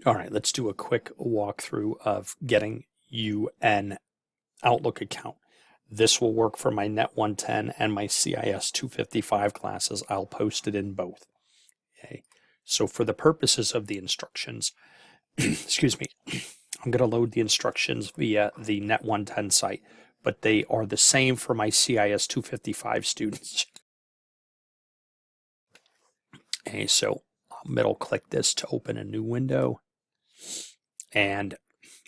All right, let's do a quick walkthrough of getting you an Outlook account. This will work for my NET110 and my CIS 255 classes. I'll post it in both. Okay. So for the purposes of the instructions, excuse me, I'm going to load the instructions via the NET110 site, but they are the same for my CIS 255 students. Okay, so I'll middle click this to open a new window. And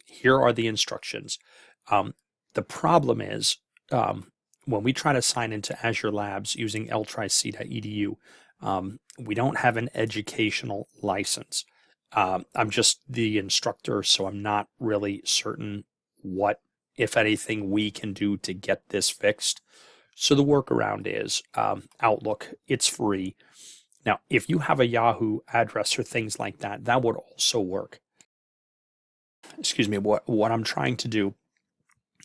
here are the instructions. The problem is when we try to sign into Azure Labs using ltric.edu, we don't have an educational license. I'm just the instructor, so I'm not really certain what, if anything, we can do to get this fixed. So the workaround is Outlook. It's free. Now, if you have a Yahoo address or things like that, that would also work. Excuse me, what I'm trying to do,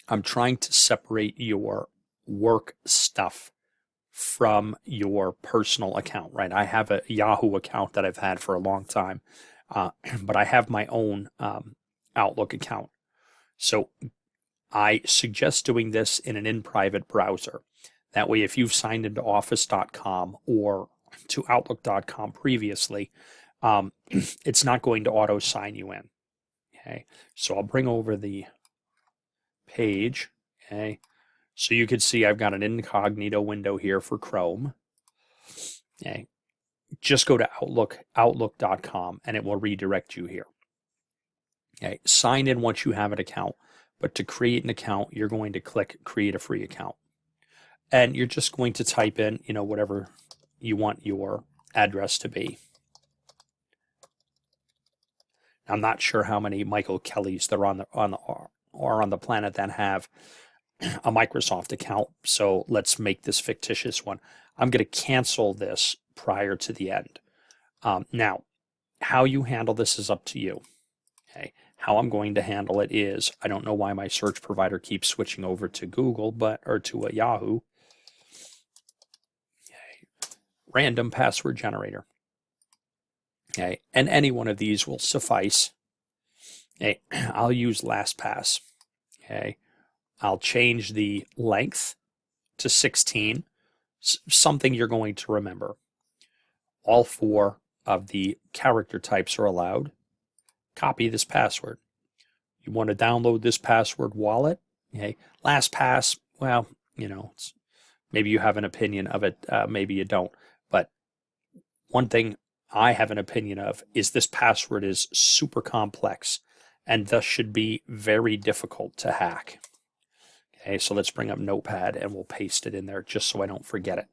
I'm trying to separate your work stuff from your personal account, right? I have a Yahoo account that I've had for a long time, but I have my own Outlook account. So I suggest doing this in an in-private browser. That way, if you've signed into office.com or to outlook.com previously, it's not going to auto-sign you in. Okay, so I'll bring over the page. Okay, so you can see I've got an incognito window here for Chrome. Okay, just go to outlook.com and it will redirect you here. Okay, sign in once you have an account, but to create an account, you're going to click create a free account. And you're just going to type in, whatever you want your address to be. I'm not sure how many Michael Kellys there are on the planet that have a Microsoft account. So let's make this fictitious one. I'm going to cancel this prior to the end. Now, how you handle this is up to you. Okay. How I'm going to handle it is, I don't know why my search provider keeps switching over to Google, or to a Yahoo. Okay. Random password generator. Okay, and any one of these will suffice. Okay, I'll use LastPass. Okay, I'll change the length to 16, something you're going to remember. All 4 of the character types are allowed. Copy this password. You want to download this password wallet? Okay, LastPass, well, maybe you have an opinion of it, maybe you don't. But one thing I have an opinion of is this password is super complex and thus should be very difficult to hack. Okay, so let's bring up Notepad and we'll paste it in there just so I don't forget it.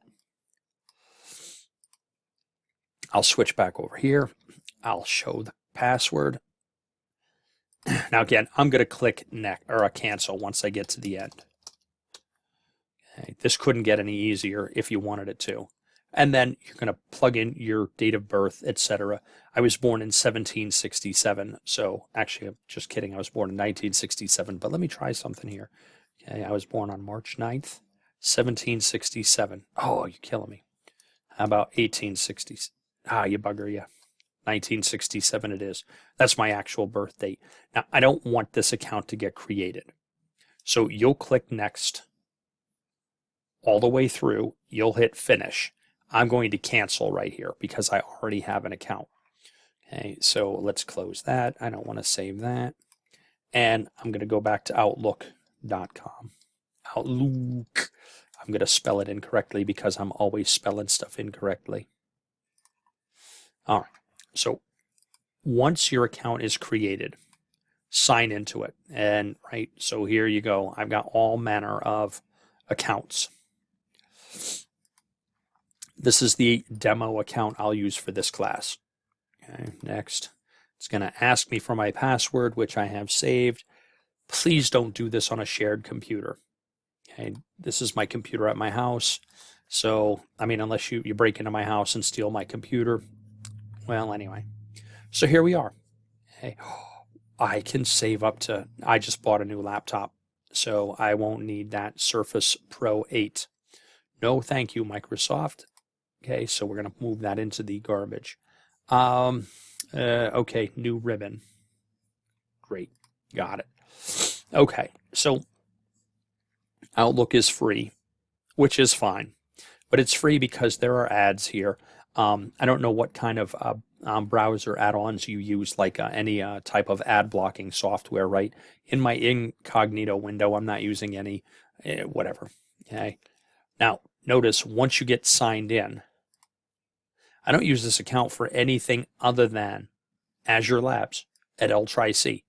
I'll switch back over here. I'll show the password. Now again, I'm going to click cancel once I get to the end. Okay, this couldn't get any easier if you wanted it to. And then you're going to plug in your date of birth, etc. I was born in 1767. So actually, I'm just kidding. I was born in 1967. But let me try something here. Okay, I was born on March 9th, 1767. Oh, you're killing me. How about 1860? You bugger, yeah. 1967 it is. That's my actual birth date. Now, I don't want this account to get created. So you'll click next all the way through. You'll hit finish. I'm going to cancel right here because I already have an account. Okay, so let's close that. I don't want to save that. And I'm going to go back to outlook.com. Outlook. I'm going to spell it incorrectly because I'm always spelling stuff incorrectly. All right, so once your account is created, sign into it. And right, so here you go. I've got all manner of accounts. This is the demo account I'll use for this class. Okay, next. It's going to ask me for my password, which I have saved. Please don't do this on a shared computer. Okay, this is my computer at my house. So, unless you break into my house and steal my computer. Well, anyway. So here we are. Okay. I can save up to, I just bought a new laptop, so I won't need that Surface Pro 8. No, thank you, Microsoft. Okay, so we're going to move that into the garbage. Okay, new ribbon. Great, got it. Okay, so Outlook is free, which is fine, but it's free because there are ads here. I don't know what kind of browser add-ons you use, like any type of ad blocking software, right? In my incognito window, I'm not using any, whatever. Okay. Now, notice once you get signed in, I don't use this account for anything other than Azure Labs at L-Tri-C.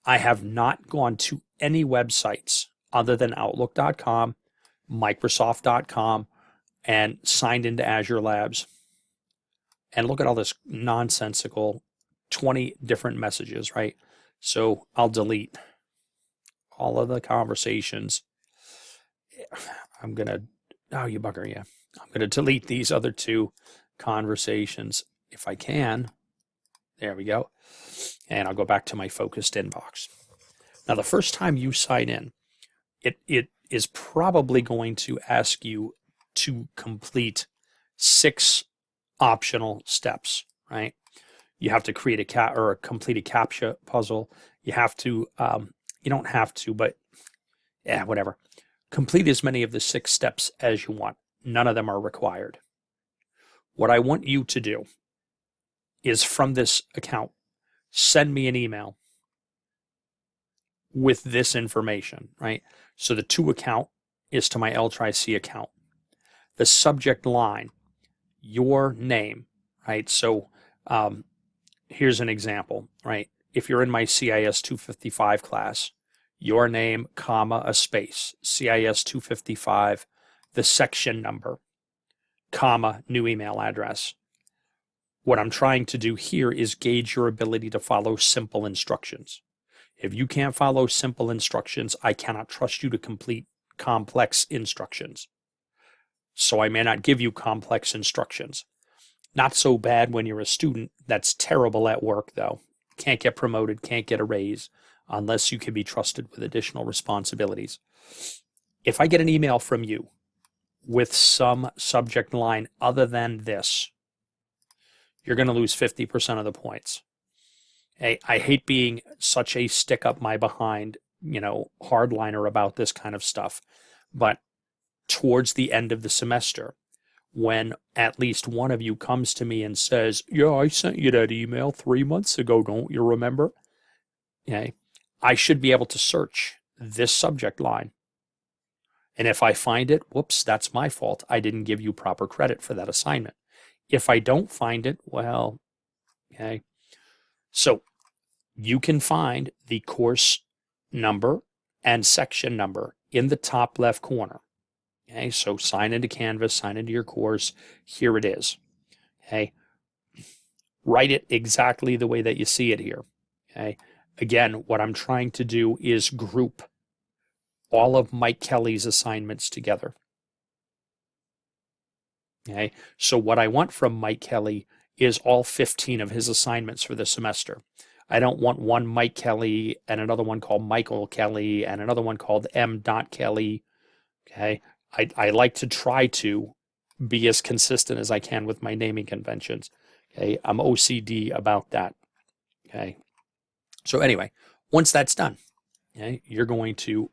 I have not gone to any websites other than Outlook.com, Microsoft.com, and signed into Azure Labs. And look at all this nonsensical 20 different messages, right? So I'll delete all of the conversations. I'm going to, oh, you bugger, yeah. I'm going to delete these other 2 conversations if I can. There we go. And I'll go back to my focused inbox. Now, the first time you sign in, it is probably going to ask you to complete 6 optional steps, right? You have to create or complete a CAPTCHA puzzle. You have to, you don't have to, but yeah, whatever. Complete as many of the 6 steps as you want. None of them are required. What I want you to do is, from this account, send me an email with this information, right? So the to account is to my L-Tri-C account. The subject line, your name, right? So here's an example, right? If you're in my CIS 255 class, your name, comma, a space, CIS 255, the section number, comma, new email address. What I'm trying to do here is gauge your ability to follow simple instructions. If you can't follow simple instructions, I cannot trust you to complete complex instructions. So I may not give you complex instructions. Not so bad when you're a student. That's terrible at work, though. Can't get promoted, can't get a raise, unless you can be trusted with additional responsibilities. If I get an email from you with some subject line other than this, you're going to lose 50% of the points. Hey, I hate being such a stick up my behind, hardliner about this kind of stuff. But towards the end of the semester, when at least one of you comes to me and says, yeah, I sent you that email 3 months ago, don't you remember? Okay, I should be able to search this subject line. And if I find it, whoops, that's my fault. I didn't give you proper credit for that assignment. If I don't find it, well, okay. So you can find the course number and section number in the top left corner. Okay, so sign into Canvas, sign into your course. Here it is. Okay, write it exactly the way that you see it here. Okay, again, what I'm trying to do is group all of Mike Kelly's assignments together. Okay, so what I want from Mike Kelly is all 15 of his assignments for the semester. I don't want one Mike Kelly and another one called Michael Kelly and another one called M. Kelly. Okay, I like to try to be as consistent as I can with my naming conventions. Okay, I'm OCD about that. Okay, so anyway, once that's done, okay, you're going to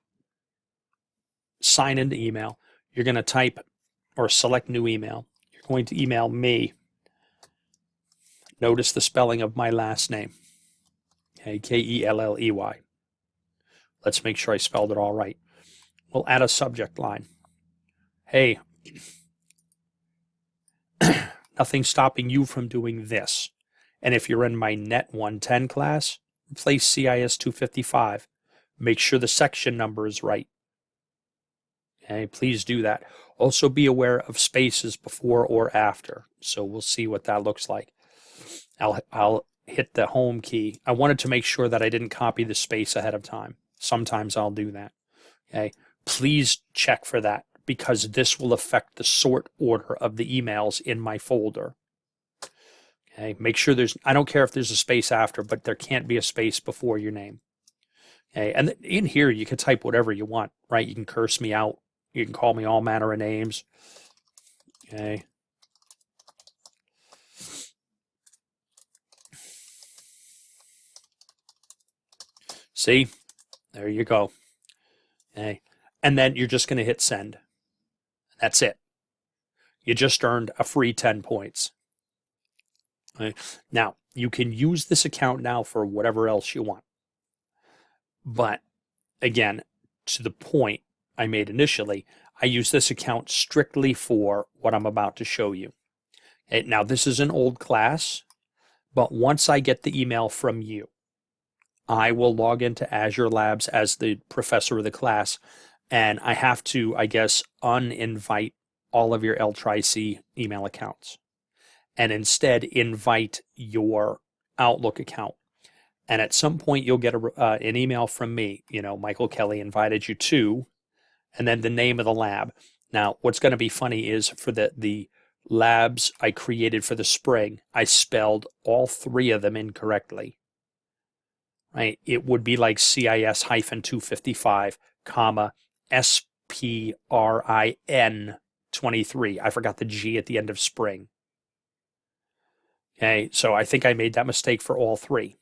sign into email. You're going to type or select new email. You're going to email me. Notice the spelling of my last name. Okay, Kelley. Let's make sure I spelled it all right. We'll add a subject line. Hey, nothing's stopping you from doing this. And if you're in my NET110 class, replace CIS 255. Make sure the section number is right. Okay, please do that. Also be aware of spaces before or after. So we'll see what that looks like. I'll hit the home key. I wanted to make sure that I didn't copy the space ahead of time. Sometimes I'll do that. Okay, please check for that, because this will affect the sort order of the emails in my folder. Okay, make sure I don't care if there's a space after, but there can't be a space before your name. Okay, and in here you can type whatever you want, right? You can curse me out. You can call me all manner of names. Okay. See, there you go. Okay. And then you're just going to hit send. That's it. You just earned a free 10 points. Okay. Now, you can use this account now for whatever else you want. But again, to the point I made initially, I use this account strictly for what I'm about to show you. Okay. Now, this is an old class, but once I get the email from you, I will log into Azure Labs as the professor of the class, and I have to, I guess, uninvite all of your L-Tri-C email accounts and instead invite your Outlook account. And at some point, you'll get an email from me, Michael Kelly invited you to, and then the name of the lab. Now, what's going to be funny is for the labs I created for the spring, I spelled all three of them incorrectly. Right? It would be like CIS-255, comma, SPRIN 23. I forgot the G at the end of spring. Okay, so I think I made that mistake for all three.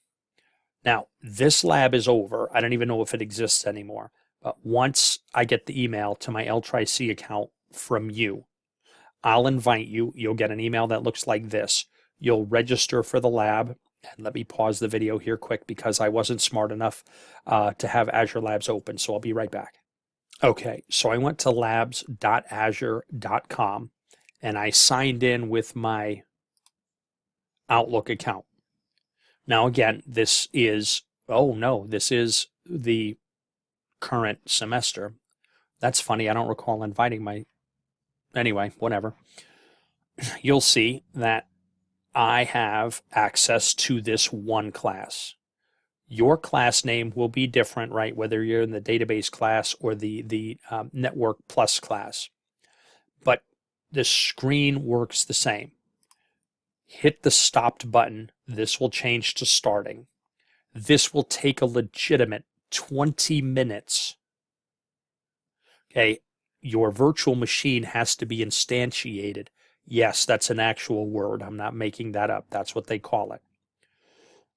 Now, this lab is over. I don't even know if it exists anymore. But once I get the email to my L-Tri-C account from you, I'll invite you. You'll get an email that looks like this. You'll register for the lab. And let me pause the video here quick because I wasn't smart enough to have Azure Labs open. So I'll be right back. Okay, so I went to labs.azure.com and I signed in with my Outlook account. Now, again, this is the current semester. That's funny. I don't recall inviting anyway, whatever. You'll see that I have access to this one class. Your class name will be different, right? Whether you're in the database class or the Network Plus class. But the screen works the same. Hit the stopped button. This will change to starting. This will take a legitimate 20 minutes. Okay, your virtual machine has to be instantiated. Yes, that's an actual word. I'm not making that up. That's what they call it.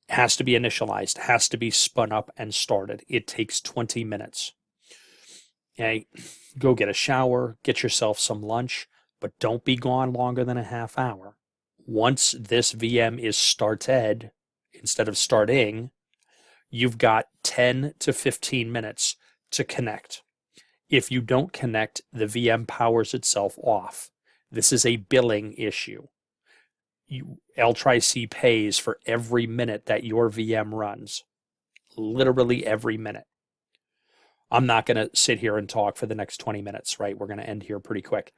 It has to be initialized, has to be spun up and started. It takes 20 minutes. Okay, go get a shower, get yourself some lunch, but don't be gone longer than a half hour. Once this VM is started, instead of starting, you've got 10 to 15 minutes to connect. If you don't connect, the VM powers itself off. This is a billing issue. L-Tri-C pays for every minute that your VM runs. Literally every minute. I'm not going to sit here and talk for the next 20 minutes, right? We're going to end here pretty quick.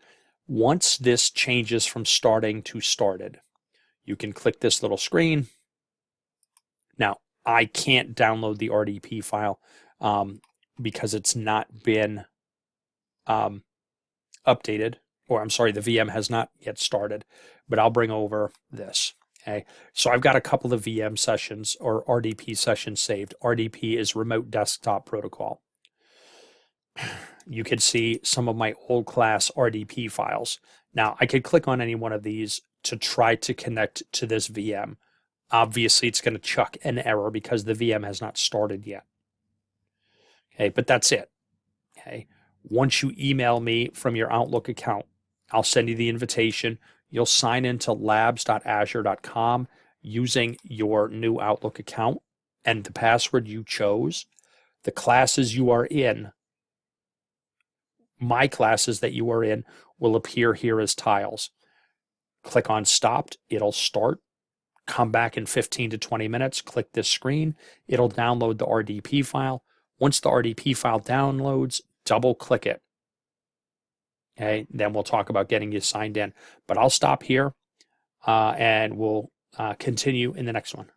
Once this changes from starting to started, you can click this little screen. Now, I can't download the RDP file because it's not been updated. Or I'm sorry, the VM has not yet started, but I'll bring over this. Okay, so I've got a couple of VM sessions or RDP sessions saved. RDP is Remote Desktop Protocol. You can see some of my old class RDP files. Now, I could click on any one of these to try to connect to this VM. Obviously, it's going to chuck an error because the VM has not started yet. Okay, but that's it. Okay, once you email me from your Outlook account, I'll send you the invitation. You'll sign into labs.azure.com using your new Outlook account and the password you chose. The classes you are in, my classes that you are in, will appear here as tiles. Click on stopped, it'll start. Come back in 15 to 20 minutes, click this screen, it'll download the RDP file. Once the RDP file downloads, double click it. Okay, then we'll talk about getting you signed in. But I'll stop here and we'll continue in the next one.